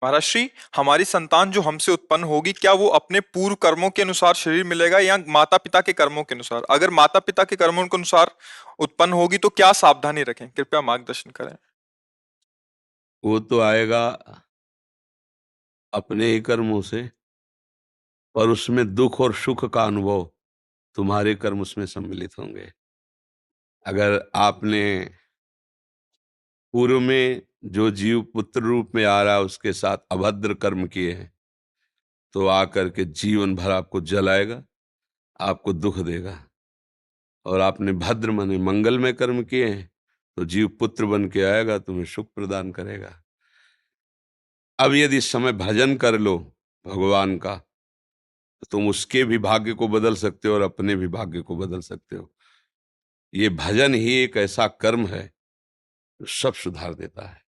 महाराष्ट्री, हमारी संतान जो हमसे उत्पन्न होगी, क्या वो अपने पूर्व कर्मों के अनुसार शरीर मिलेगा या माता पिता के कर्मों के अनुसार? अगर माता पिता के कर्मों के अनुसार उत्पन्न होगी तो क्या सावधानी रखें? कृपया मार्गदर्शन करें। वो तो आएगा अपने ही कर्मों से, पर उसमें दुख और सुख का अनुभव तुम्हारे कर्म उसमें सम्मिलित होंगे। अगर आपने पूर्व में जो जीव पुत्र रूप में आ रहा है उसके साथ अभद्र कर्म किए हैं, तो आकर के जीवन भर आपको जलाएगा, आपको दुख देगा। और आपने भद्र माने मंगलमय कर्म किए हैं, तो जीव पुत्र बन के आएगा, तुम्हें सुख प्रदान करेगा। अब यदि इस समय भजन कर लो भगवान का, तो तुम उसके भी भाग्य को बदल सकते हो और अपने भी भाग्य को बदल सकते हो। ये भजन ही एक ऐसा कर्म है जो सब सुधार देता है।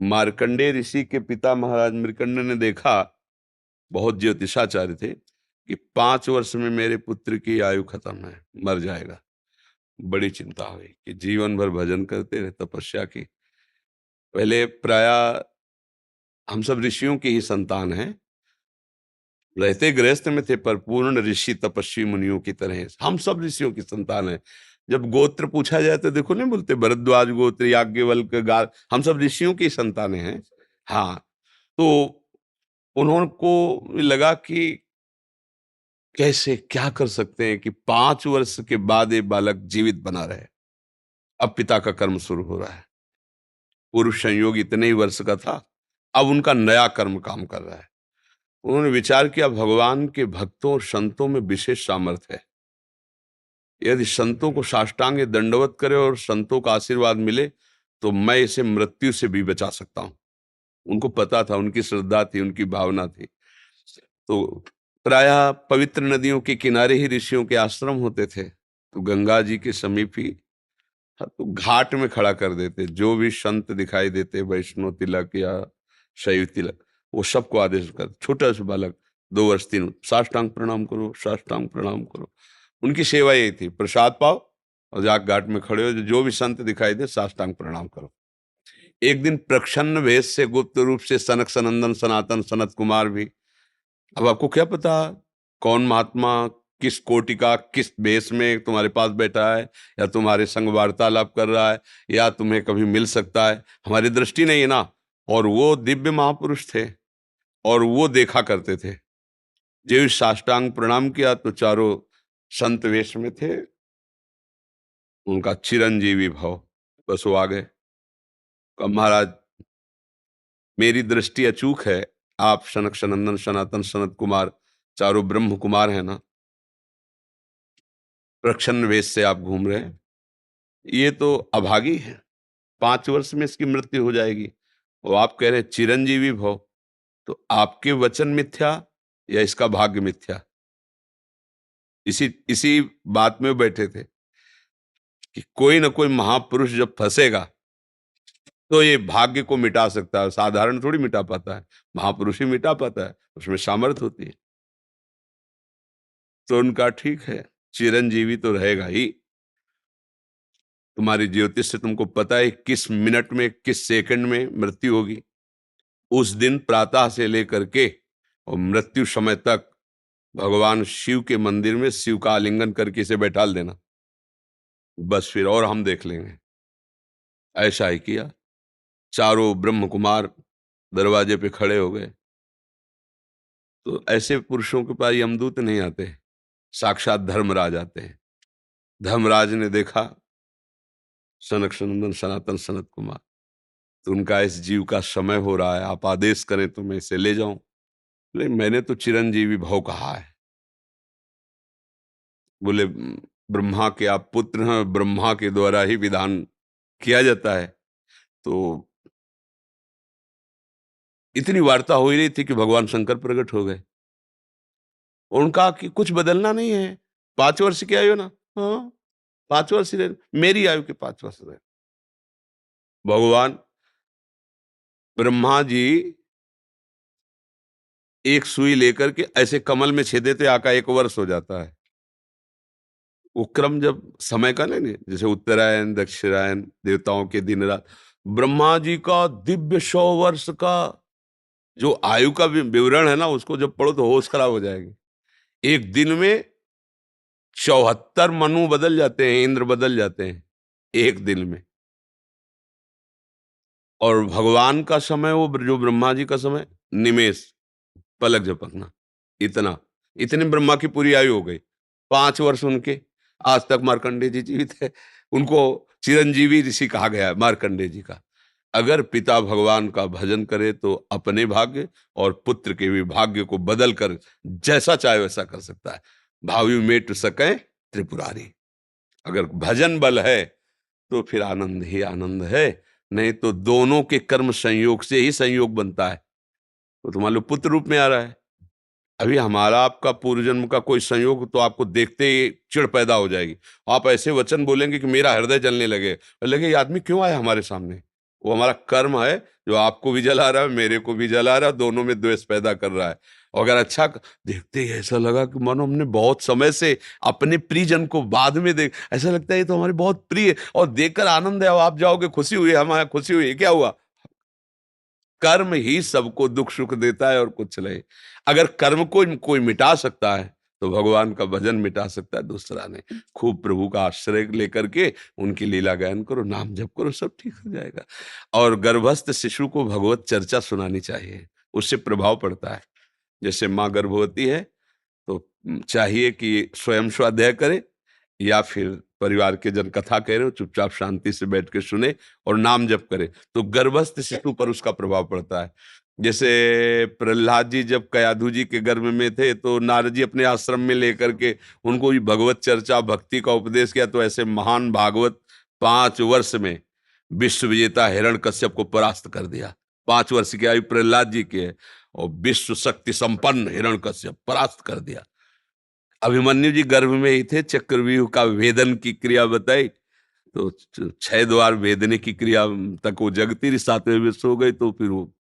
मार्कंडेय ऋषि के पिता महाराज मृकंड ने देखा, बहुत ज्योतिषाचार्य थे, कि 5 वर्ष में मेरे पुत्र की आयु खत्म है, मर जाएगा। बड़ी चिंता हुई कि जीवन भर भजन करते रहे, तपस्या की। पहले प्राय हम सब ऋषियों की ही संतान हैं, रहते गृहस्थ में थे पर पूर्ण ऋषि तपस्वी मुनियों की तरह हैं। हम सब ऋषियों की संतान हैं। जब गोत्र पूछा जाए तो देखो नहीं बोलते भरद्वाज गोत्र, याज्ञवल्क, गा, हम सब ऋषियों की संतानें हैं। हाँ, तो उन्होंने लगा कि कैसे क्या कर सकते हैं कि 5 वर्ष के बाद ये बालक जीवित बना रहे। अब पिता का कर्म शुरू हो रहा है। पूर्व संयोग इतने ही वर्ष का था, अब उनका नया कर्म काम कर रहा है। उन्होंने विचार किया, भगवान के भक्तों और संतों में विशेष सामर्थ्य है। यदि संतों को साष्टांग दंडवत करे और संतों का आशीर्वाद मिले, तो मैं इसे मृत्यु से भी बचा सकता हूं। उनको पता था, उनकी श्रद्धा थी, उनकी भावना थी। तो प्रायः पवित्र नदियों के किनारे ही ऋषियों के आश्रम होते थे, तो गंगा जी के समीप ही, हाँ, तो घाट में खड़ा कर देते। जो भी संत दिखाई देते, वैष्णव तिलक या शैव तिलक, वो सबको आदेश कर, छोटा सा बालक 2 वर्ष 3, साष्टांग प्रणाम करो, साष्टांग प्रणाम करो। उनकी सेवा यही थी, प्रसाद पाओ और जाके घाट में खड़े हो, जो भी संत दिखाई दे साष्टांग प्रणाम करो। एक दिन प्रच्छन्न वेश से गुप्त रूप से सनक सनंदन सनातन सनत कुमार भी, अब आपको क्या पता कौन महात्मा किस कोटि का किस वेश में तुम्हारे पास बैठा है, या तुम्हारे संग वार्तालाप कर रहा है, या तुम्हें कभी मिल सकता है, हमारी दृष्टि नहीं है ना। और वो दिव्य महापुरुष थे और वो देखा करते थे। जो साष्टांग प्रणाम किया तो चारों संत वेश में थे, उनका चिरंजीवी भव, बस वो आ गए। कहा, महाराज मेरी दृष्टि अचूक है, आप सनक सनंदन सनातन सनत कुमार चारों ब्रह्म कुमार हैं ना, प्रच्छन्न वेश से आप घूम रहे हैं, ये तो अभागी है, 5 वर्ष में इसकी मृत्यु हो जाएगी। और आप कह रहे हैं चिरंजीवी भव, तो आपके वचन मिथ्या या इसका भाग्य मिथ्या? इसी इसी बात में बैठे थे कि कोई ना कोई महापुरुष जब फंसेगा तो ये भाग्य को मिटा सकता है, साधारण थोड़ी मिटा पाता है, महापुरुष ही मिटा पाता है, उसमें सामर्थ होती है। तो उनका ठीक है, चिरंजीवी तो रहेगा ही। तुम्हारी ज्योतिष से तुमको पता है किस मिनट में किस सेकंड में मृत्यु होगी। उस दिन प्रातः से लेकर के और मृत्यु समय तक भगवान शिव के मंदिर में शिव का आलिंगन करके इसे बैठाल देना, बस फिर और हम देख लेंगे। ऐसा ही किया। चारों ब्रह्म कुमार दरवाजे पे खड़े हो गए। तो ऐसे पुरुषों के पास यमदूत नहीं आते, साक्षात धर्मराज आते हैं। धर्मराज ने देखा सनक सनंदन सनातन सनत कुमार, तो उनका इस जीव का समय हो रहा है, आप आदेश करें तो मैं इसे ले जाऊं। बोले मैंने तो चिरंजीवी भव कहा है। बोले ब्रह्मा के आप पुत्र हैं, ब्रह्मा के द्वारा ही विधान किया जाता है। तो इतनी वार्ता हो ही रही थी कि भगवान शंकर प्रकट हो गए। उनका कि कुछ बदलना नहीं है, 5 वर्ष की आयु ना, हाँ 5 वर्ष ही रहे, मेरी आयु के 5 वर्ष रहे। भगवान ब्रह्मा जी एक सुई लेकर के ऐसे कमल में छेदे थे, आका 1 वर्ष हो जाता है। वो क्रम जब समय का नहीं, जैसे उत्तरायण दक्षिणायन देवताओं के दिन रात, ब्रह्मा जी का दिव्य 100 वर्ष का जो आयु का विवरण है ना, उसको जब पढ़ो तो होश खराब हो जाएगी। एक दिन में 74 मनु बदल जाते हैं, इंद्र बदल जाते हैं एक दिन में। और भगवान का समय, वो जो ब्रह्मा जी का समय, निमेष, पलक झपकना, इतना। इतने ब्रह्मा की पूरी आयु हो गई। 5 वर्ष उनके, आज तक मार्कंडेय जी जीवित है। उनको चिरंजीवी ऋषि कहा गया है मार्कंडेय जी का। अगर पिता भगवान का भजन करे तो अपने भाग्य और पुत्र के भी भाग्य को बदल कर जैसा चाहे वैसा कर सकता है। भावी मेट सके त्रिपुरारी। अगर भजन बल है तो फिर आनंद ही आनंद है, नहीं तो दोनों के कर्म संयोग से ही संयोग बनता है। तो तुम्हारे लो पुत्र रूप में आ रहा है। अभी हमारा आपका पूर्व जन्म का कोई संयोग तो आपको देखते ही चिढ़ पैदा हो जाएगी। आप ऐसे वचन बोलेंगे कि मेरा हृदय जलने लगे, लगे ये आदमी क्यों आया हमारे सामने। वो हमारा कर्म है जो आपको भी जला रहा है, मेरे को भी जला रहा है, दोनों में द्वेष पैदा कर रहा है। और अगर अच्छा देखते ही ऐसा लगा कि मानो हमने बहुत समय से अपने प्रियजन को बाद में देख, ऐसा लगता है ये तो हमारे बहुत प्रिय, और देखकर आनंद है, आप जाओगे खुशी हुई, हमारा खुशी हुई, क्या हुआ। कर्म ही सबको दुख सुख देता है और कुछ नहीं। अगर कर्म को कोई मिटा सकता है तो भगवान का भजन मिटा सकता है, दूसरा नहीं। खूब प्रभु का आश्रय लेकर के उनकी लीला गायन करो, नाम जप करो, सब ठीक हो जाएगा। और गर्भस्थ शिशु को भगवत चर्चा सुनानी चाहिए, उससे प्रभाव पड़ता है। जैसे माँ गर्भवती है तो चाहिए कि स्वयं स्वाध्याय करे या फिर परिवार के जन कथा कह रहे हो, चुपचाप शांति से बैठ के सुने और नाम जप करे, तो गर्भस्थ शिशु पर उसका प्रभाव पड़ता है। जैसे प्रहलाद जी जब कयाधु जी के गर्भ में थे तो नारद जी अपने आश्रम में लेकर के उनको भी भगवत चर्चा भक्ति का उपदेश किया, तो ऐसे महान भागवत 5 वर्ष में विश्व विजेता हिरण्यकश्यप को परास्त कर दिया। 5 वर्ष की आयु प्रहलाद जी की है और विश्व शक्ति संपन्न हिरण्यकश्यप परास्त कर दिया। अभिमन्यु जी गर्भ में ही थे, चक्रव्यूह का भेदन की क्रिया बताई तो 6 द्वार भेदने की क्रिया तक वो जगती रही, 7वें विश्व हो गई। तो फिर वो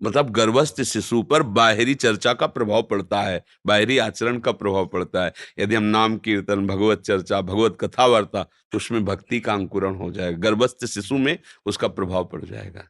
मतलब गर्भस्थ शिशु पर बाहरी चर्चा का प्रभाव पड़ता है, बाहरी आचरण का प्रभाव पड़ता है। यदि हम नाम कीर्तन, भगवत चर्चा, भगवत कथा वार्ता, तो उसमें भक्ति का अंकुरण हो जाएगा, गर्भस्थ शिशु में उसका प्रभाव पड़ जाएगा।